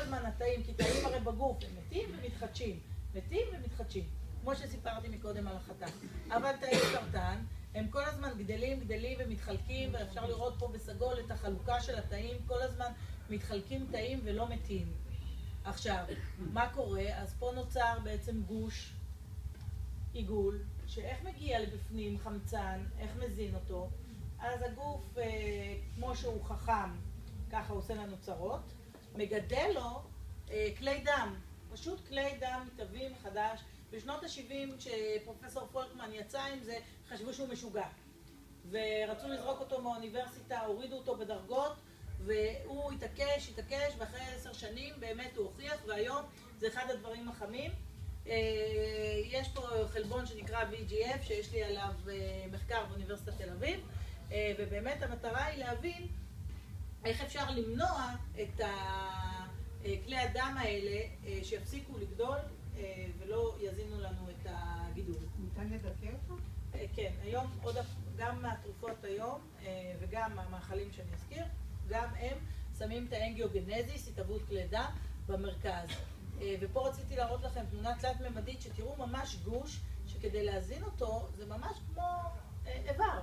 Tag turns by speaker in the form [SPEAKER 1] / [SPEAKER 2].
[SPEAKER 1] הזמן התאים, כי תאים הרי בגוף, הם מתים ומתחדשים, מתים ומתחדשים, כמו שסיפרתי מקודם על החטא. אבל תאי סרטן, הם כל הזמן גדלים ומתחלקים, ואפשר לראות פה בסגול את החלוקה של התאים, כל הזמן מתחלקים תאים ולא מתים. עכשיו, מה קורה? אז פה נוצר בעצם גוש, עיגול, שאיך מגיע לבפנים חמצן, איך מזין אותו? אז הגוף, כמו שהוא חכם, ככה עושה לנו צרות, מגדל לו כלי דם, פשוט כלי דם מתהווים חדש. בשנות ה-70, כשפרופסור פולקמן יצא עם זה, חשבו שהוא משוגע. ורצו לזרוק אותו מהאוניברסיטה, הורידו אותו בדרגות, והוא התעקש, ואחרי 10 שנים באמת הוא הוכיח, והיום זה אחד הדברים החמים. יש פה חלבון שנקרא VGF, שיש לי עליו מחקר באוניברסיטת תל אביב, ובאמת המטרה היא להבין איך אפשר למנוע את כלי הדם האלה שיפסיקו לגדול ולא יזינו לנו את הגידול.
[SPEAKER 2] ניתן לדכא אותו?
[SPEAKER 1] כן, היום גם מהתרופות היום וגם המאכלים שאני אזכיר, גם הם שמים את האנגיוגנזיס, התהוות כלי דם, במרכז. ופה רציתי להראות לכם תמונה תלת-ממדית שתראו ממש גוש, שכדי להזין אותו זה ממש כמו איבר.